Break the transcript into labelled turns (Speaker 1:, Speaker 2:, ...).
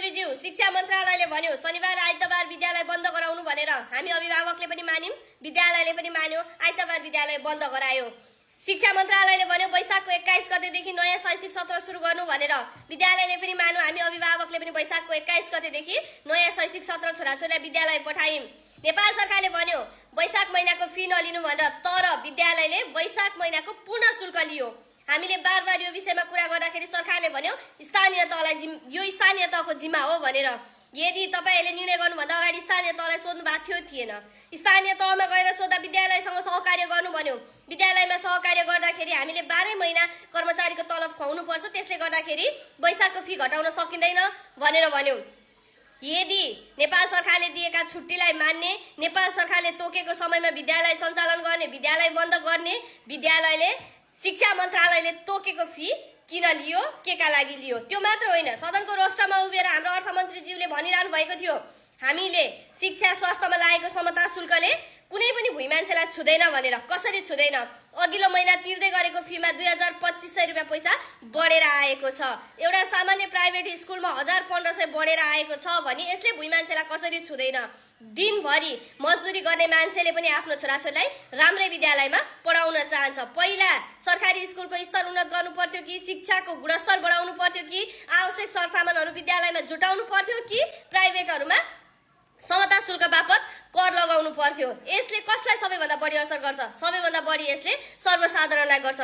Speaker 1: मन्त्रीज्यू, शिक्षा मन्त्रालयले भन्यो शनिबार आइतबार विद्यालय बन्द गराउनु भनेर। हामी अभिभावकले पनि मान्यौं, विद्यालयले पनि मान्यो, आइतबार विद्यालय बन्द गरायो। शिक्षा मन्त्रालयले भन्यो वैशाखको 21 गतेदेखि नयाँ शैक्षिक सत्र सुरु गर्नु भनेर। विद्यालयले पनि मान्यो, हामी अभिभावकले पनि वैशाखको 21 गतेदेखि नयाँ शैक्षिक सत्र छोराछोरीलाई विद्यालय पठायौं। नेपाल सरकारले भन्यो वैशाख महिनाको फी नलिनु भनेर, तर विद्यालयले वैशाख महिनाको पूर्ण शुल्क लियो। हामीले बार यो विषयमा कुरा गर्दाखेरि सरकारले भन्यो स्थानीय तहलाई यो स्थानीय तहको जिम्मा हो भनेर। यदि तपाईहरुले निर्णय गर्नुभन्दा अगाडि स्थानीय तहलाई सोध्नु भएको थियो थिएन? स्थानीय तहमा गएर सोध्दा विद्यालयसँग सहकार्य गर्नु भन्यो। विद्यालयमा सहकार्य गर्दाखेरि हामीले 12 महिना कर्मचारीको तलब खुवाउनु पर्छ, त्यसले गर्दाखेरि वैशाखको फी घटाउन सकिँदैन भनेर भन्यो। यदि नेपाल सरकारले दिएका छुट्टीलाई मान्ने, नेपाल सरकारले तोकेको समयमा विद्यालय सञ्चालन गर्ने, विद्यालय बन्द गर्ने, विद्यालयले शिक्षा मन्त्रालयले तोकेको फी किन लियो, केका लागि लियो? त्यो मात्र होइन, सदनको रोस्टरमा उभिएर हाम्रो अर्थमन्त्रीज्यूले भनिरहनु भएको थियो हामीले शिक्षा स्वास्थ्यमा लागेको समता शुल्कले कुनै पनि भुइँ मान्छेलाई छुदैन भनेर। कसरी छुदैन? अघिल्लो महिना तिर्दै गरेको फीमा 2500 रुपियाँ पैसा बढेर आएको छ। एउटा सामान्य प्राइभेट स्कुलमा 1500 बढेर आएको छ भने यसले भुइँ मान्छेलाई कसरी छुदैन? दिनभरि मजदुरी गर्ने मान्छेले पनि आफ्नो छोराछोरीलाई राम्रै विद्यालयमा पढाउन चाहन्छ। पहिला सरकारी स्कुलको स्तर उन्नत गर्नु पर्थ्यो कि शिक्षाको गुणस्तर बढाउनु पर्थ्यो कि आवश्यक सरसामानहरू विद्यालयमा जुटाउनु पर्थ्यो कि प्राइभेटहरूमा समता शुल्क बापत कर लगाउनु पर्थ्यो? यसले कसलाई सबैभन्दा बढी असर गर्छ? सबैभन्दा बढी यसले सर्वसाधारणलाई गर्छ।